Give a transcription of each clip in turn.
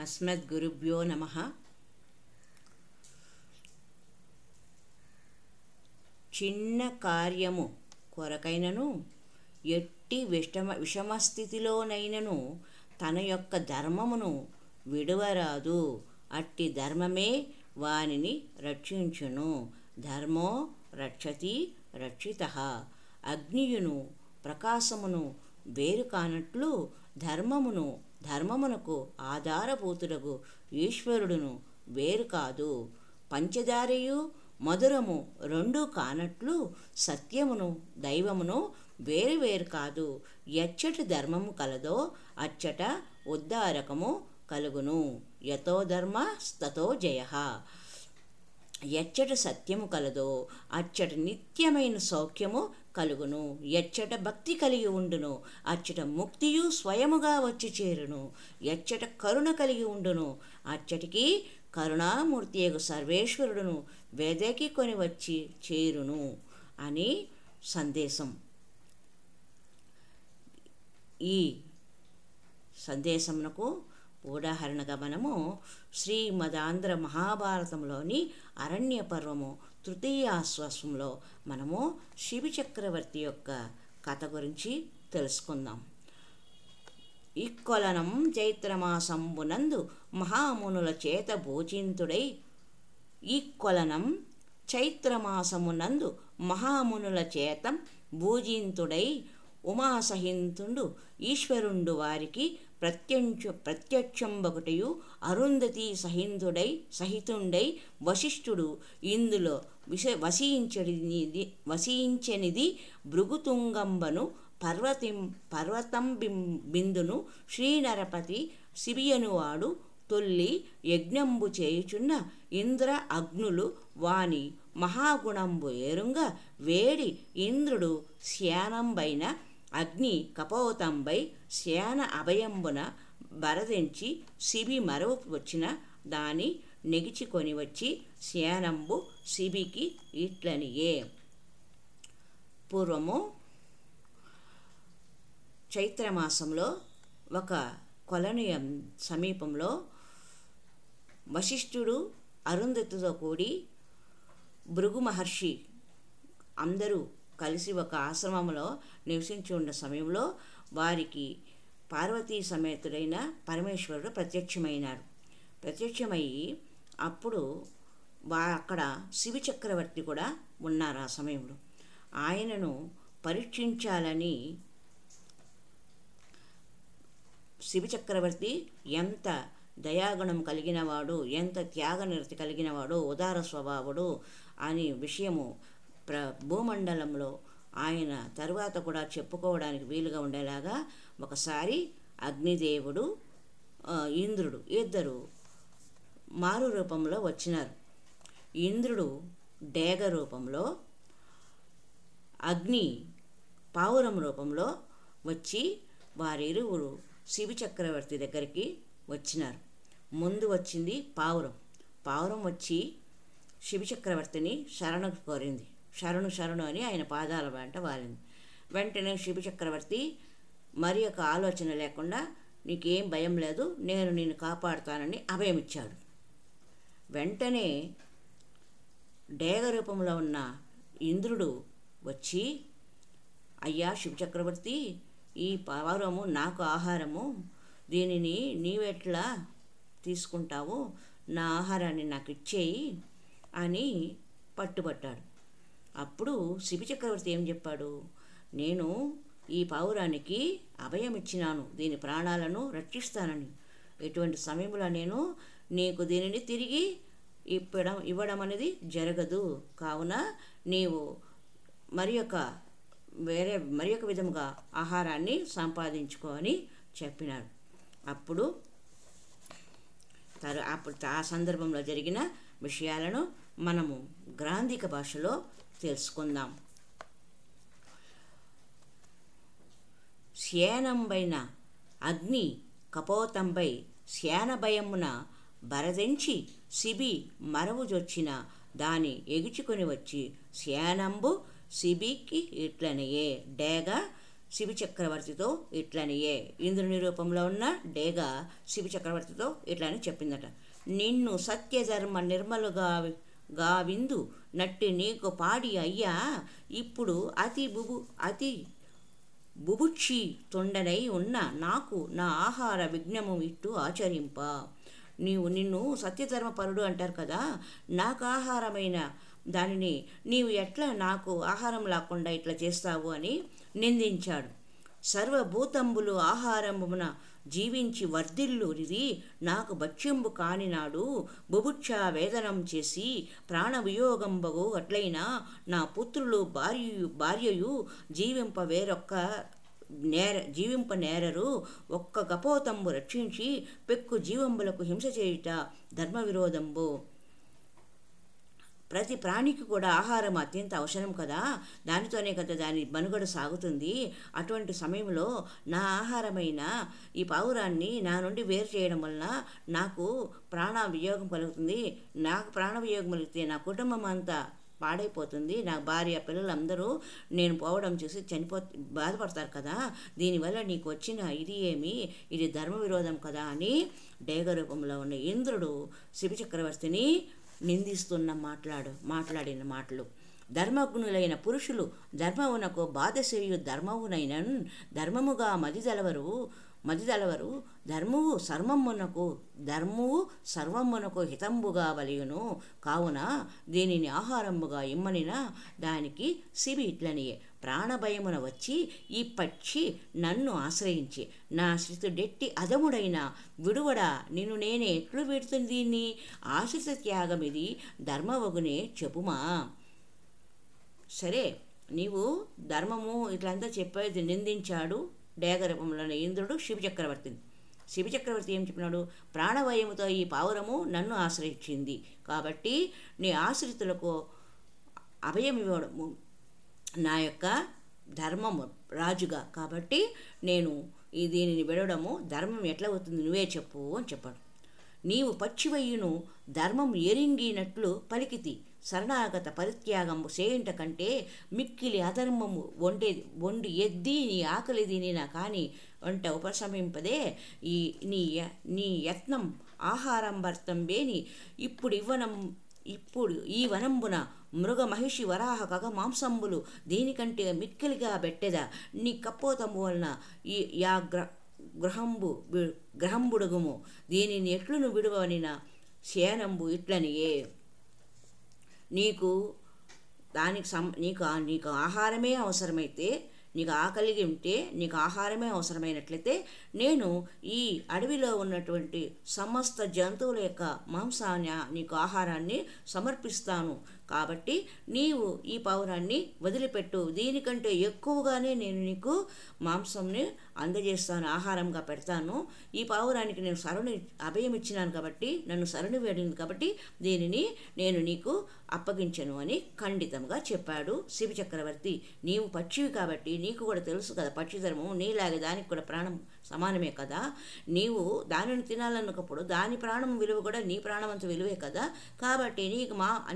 అస్మద్గురుభ్యో నమః. చిన్న కార్యము కొరకైనను ఎట్టి విషమస్థితిలోనైనను తన యొక్క ధర్మమును విడువరాదు. అట్టి ధర్మమే వానిని రక్షించును. ధర్మో రక్షతి రక్షితః. అగ్నియును ప్రకాశమును వేరు కానట్లు ధర్మమునకు ఆధారభూతుడగు ఈశ్వరుడును వేరు కాదు. పంచదారయు మధురము రెండూ కానట్లు సత్యమును దైవమును వేరు కాదు. ఎచ్చట ధర్మము కలదో అచ్చట ఉద్ధారకము కలుగును. యతో ధర్మ తతో జయః. ఎచ్చట సత్యము కలదో అచ్చట నిత్యమైన సౌఖ్యము కలుగును. ఎచ్చట భక్తి కలిగి ఉండును అచ్చట ముక్తియు స్వయముగా వచ్చి చేరును. ఎచ్చట కరుణ కలిగి ఉండును అచ్చటికి కరుణామూర్తియగు సర్వేశ్వరుడును వెదకి కొని వచ్చి చేరును అని సందేశం. ఈ సందేశమునకు ఉదాహరణగా మనము శ్రీమదాంధ్ర మహాభారతంలోని అరణ్య పర్వము తృతీయాశ్వాసంలో మనము శిబి చక్రవర్తి యొక్క కథ గురించి తెలుసుకుందాం. ఇక్కొలనం చైత్రమాసంబునందు మహామునుల చేత భోజింతుడై ఈక్కొలనం చైత్రమాసమునందు మహామునుల చేత భూజింతుడై ఉమాసహింతుండు ఈశ్వరుండు వారికి ప్రత్యక్షంబొకటయు అరుంధతి సహితుండై వశిష్ఠుడు ఇందులో వసించనిది భృగుతుంగంబను పర్వతం బిందును శ్రీనరపతి శిబియనువాడు తొల్లి యజ్ఞంబు చేయుచున్న ఇంద్ర అగ్నులు వాని మహాగుణంబు ఏరుంగా వేడి ఇంద్రుడు శ్యానంబైన అగ్ని కపోతంబై శ్యాన అభయంబున బరదించి శిబి మరవు వచ్చిన దాని నెగిచికొని వచ్చి శ్యానంబు శిబికి ఇట్లనియే. పూర్వము చైత్రమాసంలో ఒక కొలను సమీపంలో వశిష్ఠుడు అరుంధతితో కూడి భృగు మహర్షి అందరూ కలిసి ఒక ఆశ్రమంలో నివసించి ఉన్న సమయంలో వారికి పార్వతీ సమేతుడైన పరమేశ్వరుడు ప్రత్యక్షమయ్యి అప్పుడు అక్కడ శివి చక్రవర్తి కూడా ఉన్నారు. ఆ సమయంలో ఆయనను పరీక్షించాలని శివి చక్రవర్తి ఎంత దయాగుణం కలిగినవాడు, ఎంత త్యాగనిరతి కలిగినవాడు, ఉదార స్వభావుడు అని విషయము భూమండలంలో ఆయన తరువాత కూడా చెప్పుకోవడానికి వీలుగా ఉండేలాగా ఒకసారి అగ్నిదేవుడు ఇంద్రుడు ఇద్దరు మారు రూపంలో వచ్చినారు. ఇంద్రుడు డేగ రూపంలో, అగ్ని పావురం రూపంలో వచ్చి వారిరువురు శివి చక్రవర్తి దగ్గరికి వచ్చినారు. ముందు వచ్చింది పావురం వచ్చి శివి చక్రవర్తిని శరణు కోరింది. శరణు అని ఆయన పాదాల వెంట వాలింది. వెంటనే శివి చక్రవర్తి మరి ఒక ఆలోచన లేకుండా నీకేం భయం లేదు, నేను నిన్ను కాపాడుతానని అభయమిచ్చాడు. వెంటనే డేగ రూపంలో ఉన్న ఇంద్రుడు వచ్చి, అయ్యా శివ చక్రవర్తి, ఈ పావురము నాకు ఆహారము, దీనిని నీవెట్లా తీసుకుంటావు, నా ఆహారాన్ని నాకు ఇచ్చేయి అని పట్టుబట్టాడు. అప్పుడు శిబి చక్రవర్తి ఏం చెప్పాడు, నేను ఈ పావురానికి అభయం ఇచ్చినాను, దీని ప్రాణాలను రక్షిస్తానని. ఎటువంటి సమయంలో నేను నీకు దీనిని తిరిగి ఇవ్వడం అనేది జరగదు. కావున నీవు మరి ఒక విధముగా ఆహారాన్ని సంపాదించుకో అని చెప్పినాడు. అప్పుడు ఆ సందర్భంలో జరిగిన విషయాలను మనము గ్రాంధిక భాషలో తెలుసుకుందాం. శ్యానంబైన అగ్ని కపోతంపై శ్యానభయమున బరదించి శిబి మరవుజొచ్చిన దాని ఎగుచుకొని వచ్చి శ్యానంబు శిబికి ఇట్లనయే. డేగ శిబి చక్రవర్తితో ఇట్లనియే, ఇంద్రుని రూపంలో ఉన్న డేగ శిబి చక్రవర్తితో ఇట్లని చెప్పిందట. నిన్ను సత్యధర్మ నిర్మలుగా విందు నట్టి నీకు పాడి అయ్యా, ఇప్పుడు అతి బుభుక్షి తొండనై ఉన్న నాకు నా ఆహార విఘ్నము ఇట్టు ఆచరింప. నిన్ను సత్యధర్మపరుడు అంటారు కదా, నాకు ఆహారమైన దానిని నీవు ఎట్లా నాకు ఆహారం లేకుండా ఇట్లా చేస్తావు అని నిందించాడు. సర్వభూతంబులు ఆహారమున జీవించి వర్ధిల్లురిది నాకు భక్ష్యంబు కానినాడు బుభుక్ష వేదనం చేసి ప్రాణవియోగంబగు అట్లయినా నా పుత్రులు భార్యయు జీవింప నేరరు. ఒక్క కపోతంబు రక్షించి పెక్కు జీవంబులకు హింస చేయుట ధర్మ విరోధంబు. ప్రతి ప్రాణికి కూడా ఆహారం అత్యంత అవసరం కదా, దానితోనే కదా దాని మనుగడ సాగుతుంది. అటువంటి సమయంలో నా ఆహారమైన ఈ పావురాన్ని నా నుండి వేరు చేయడం వలన నాకు ప్రాణ వియోగం కలుగుతుంది. నాకు ప్రాణ వియోగం కలిగితే నా కుటుంబం అంతా పాడైపోతుంది. నా భార్య పిల్లలందరూ నేను పోవడం చూసి బాధపడతారు కదా, దీనివల్ల నీకు వచ్చిన ఇది ఏమి, ఇది ధర్మ విరోధం కదా అని డేగ రూపంలో ఉన్న ఇంద్రుడు శిబి చక్రవర్తిని నిందిస్తున్న మాట్లాడిన మాటలు. ధర్మజ్ఞులైన పురుషులు ధర్మమునకు బాధసేయు ధర్మమునైనన్ ధర్మముగా మదిదలవరు ధర్మము సర్వమునకు హితంబుగా వలయును. కావున దీనిని ఆహారముగా ఇమ్మనిన దానికి శిబి ఇట్లనియే, ప్రాణభయమున వచ్చి ఈ పక్షి నన్ను ఆశ్రయించి నా శ్రుతుడెట్టి అధముడైన విడువడా నిన్ను నేనే ఎట్లు వీడుతుంది, దీన్ని ఆశ్రిత త్యాగమిది ధర్మవగునే చెప్పుమా. సరే, నీవు ధర్మము ఇట్లంతా చెప్పేది నిందించాడు డేగ రూపంలోని ఇంద్రుడు శిబి చక్రవర్తిని. శిబి చక్రవర్తి ఏం చెప్పినాడు, ప్రాణభయముతో ఈ పావురము నన్ను ఆశ్రయించింది కాబట్టి నీ ఆశ్రితులకు అభయం ఇవ్వడము నా యొక్క ధర్మము రాజుగా, కాబట్టి నేను దీనిని విడవడము ధర్మం ఎట్లా అవుతుంది నువ్వే చెప్పు అని చెప్పాడు. నీవు పచ్చివయ్యును ధర్మం ఎరింగినట్లు పలికితి, శరణాగత పరిత్యాగము చేయుట కంటే మిక్కిలి అధర్మము వండి ఎద్ది నీ ఆకలి తినిన కానీ వంట ఉపశమింపదే నీ యత్నం ఆహారం భర్తంబేని ఇప్పుడు ఈ వనంబున మృగ మహిషి వరాహ కగ మాంసంబులు దీనికంటే మిక్కిలిగా బెట్టెదా, నీ కపోతము వలన యా గ్రహంబుడుగుము దీనిని ఎట్లును విడువనిన శయనంబు ఇట్లనియే. నీకు నీకు ఆహారమే అవసరమైతే, నీకు ఆకలిగి ఉంటే నీకు ఆహారమే అవసరమైనట్లయితే నేను ఈ అడవిలో ఉన్నటువంటి సమస్త జంతువుల యొక్క మాంసాన్ని నీకు ఆహారాన్ని సమర్పిస్తాను. కాబట్టి నీవు ఈ పావురాన్ని వదిలిపెట్టు, దీనికంటే ఎక్కువగానే నేను నీకు మాంసంని అందజేస్తాను, ఆహారంగా పెడతాను. ఈ పావురానికి నేను అభయం ఇచ్చినాను కాబట్టి, నన్ను శరణు వేడింది కాబట్టి దీనిని నేను నీకు అప్పగించను అని ఖండితంగా చెప్పాడు శిబి చక్రవర్తి. నీవు పక్షివి కాబట్టి నీకు కూడా తెలుసు కదా పక్షి ధర్మం, నీలాగే దానికి కూడా ప్రాణం సమానమే కదా. నీవు దానిని తినాలన్నప్పుడు దాని ప్రాణం విలువ కూడా నీ ప్రాణమంత విలువే కదా. కాబట్టి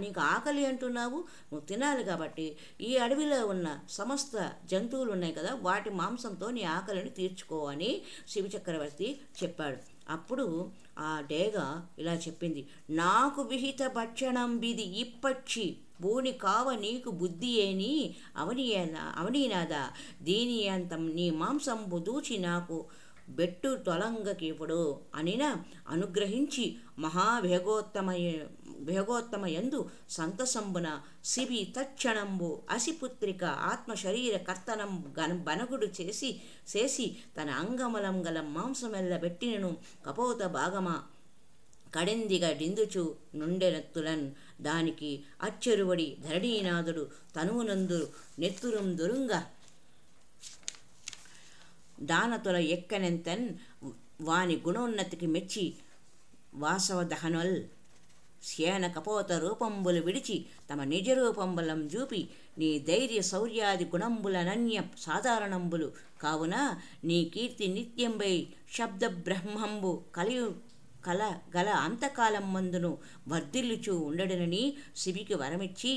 నీకు ఆకలి అంటున్నావు, నువ్వు తినాలి. కాబట్టి ఈ అడవిలో ఉన్న సమస్త జంతువులు ఉన్నాయి కదా, వాటి మాంసంతో నీ ఆకలిని తీర్చుకో అని శిబి చక్రవర్తి చెప్పాడు. అప్పుడు ఆ డేగ ఇలా చెప్పింది, నాకు విహిత భక్షణం బిది ఇప్పక్షి బూని కావ నీకు బుద్ధి ఏని అవనీనాదా, దీని అంతం నీ మాంసంబు దూచి నాకు బెట్టు తొలంగకిప్పుడు అనిన అనుగ్రహించి మహాభేగోత్తమయందు సంతసంబున శిబి తక్షణంబు అసిపుత్రిక ఆత్మశరీర కర్తనం బనగుడు చేసి తన అంగమలం గల మాంసమెల్ల బెట్టినను కపోత భాగమా కడెందిగా డిందుచు నుండెనెత్తులన్ దానికి అచ్చెరువడి ధరణీనాథుడు తనువునందు నెత్తురం దొరుంగ దానతుల ఎక్కనెంతన్ వాని గుణోన్నతికి మెచ్చి వాసవదహనల్ శ్యేన కపోత రూపంబులు విడిచి తమ నిజ రూపంబులం చూపి నీ ధైర్య శౌర్యాది గుణంబులనన్య సాధారణంబులు కావున నీ కీర్తి నిత్యంబై శబ్ద బ్రహ్మంబు గల అంతకాలం మందును వర్ధిల్లుచూ ఉండడనని శిబికి వరమిచ్చి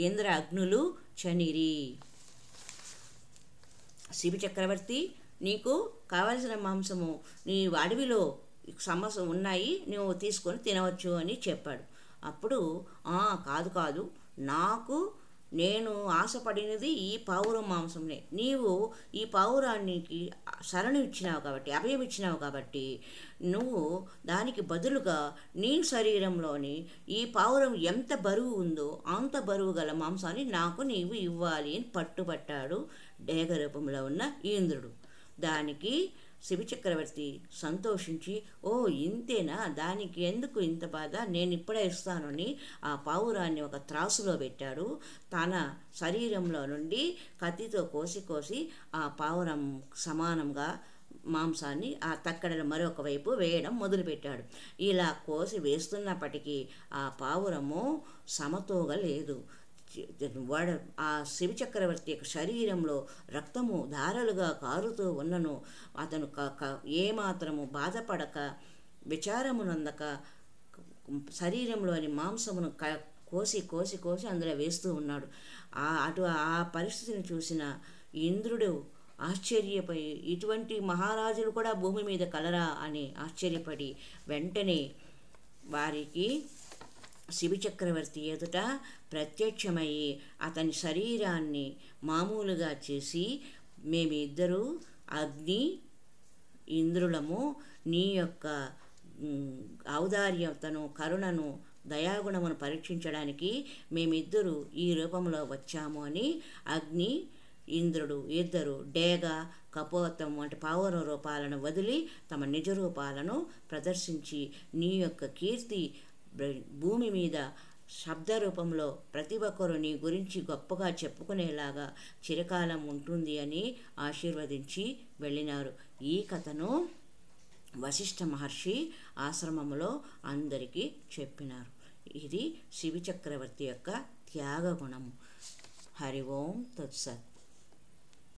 ఇంద్ర అగ్నులు చనిరి. శిబి చక్రవర్తి, నీకు కావలసిన మాంసము నీ అడవిలో సమస్య ఉన్నాయి, నువ్వు తీసుకొని తినవచ్చు అని చెప్పాడు. అప్పుడు కాదు కాదు, నేను ఆశపడినది ఈ పావురం మాంసంనే. నీవు ఈ పావురానికి శరణు ఇచ్చినావు కాబట్టి, అభయం ఇచ్చినావు కాబట్టి, నువ్వు దానికి బదులుగా నీ శరీరంలోని ఈ పావురం ఎంత బరువు ఉందో అంత బరువు గల మాంసాన్ని నాకు నీవు ఇవ్వాలి అని పట్టుబట్టాడు డేగ రూపంలో ఉన్న ఇంద్రుడు. దానికి శిబి చక్రవర్తి సంతోషించి, ఇంతేనా, దానికి ఎందుకు ఇంత బాధ, నేను ఇప్పుడే ఇస్తానని ఆ పావురాన్ని ఒక త్రాసులో పెట్టాడు. తన శరీరంలో నుండి కత్తితో కోసి ఆ పావురం సమానంగా మాంసాన్ని ఆ తక్కడల మరొక వైపు వేయడం మొదలుపెట్టాడు. ఇలా కోసి వేస్తున్నప్పటికీ ఆ పావురము సమతోగా లేదు. ఆ శిబి చక్రవర్తి యొక్క శరీరంలో రక్తము ధారలుగా కారుతూ ఉన్నను అతను ఏమాత్రము బాధపడక, విచారమునందక, శరీరంలోని మాంసమును కోసి అందులో వేస్తూ ఉన్నాడు. ఆ పరిస్థితిని చూసిన ఇంద్రుడు ఆశ్చర్యపోయి, ఇటువంటి మహారాజులు కూడా భూమి మీద కలరా అని ఆశ్చర్యపడి, వెంటనే వారికి శిబి చక్రవర్తి ఎదుట ప్రత్యక్షమయ్యి అతని శరీరాన్ని మామూలుగా చేసి, మేమిద్దరూ అగ్ని ఇంద్రులము, నీ యొక్క ఔదార్యతను, కరుణను, దయాగుణమును పరీక్షించడానికి మేమిద్దరూ ఈ రూపంలో వచ్చాము అని అగ్ని ఇంద్రుడు ఇద్దరు డేగ, కపోతం వంటి పావుర రూపాలను వదిలి తమ నిజ రూపాలను ప్రదర్శించి, నీ యొక్క కీర్తి భూమి మీద శబ్ద రూపంలో ప్రతి ఒక్కరూ నీ గురించి గొప్పగా చెప్పుకునేలాగా చిరకాలం ఉంటుంది అని ఆశీర్వదించి వెళ్ళినారు. ఈ కథను వశిష్ఠ మహర్షి ఆశ్రమంలో అందరికీ చెప్పినారు. ఇది శిబి చక్రవర్తి యొక్క త్యాగ గుణము. హరి ఓం తత్సత్.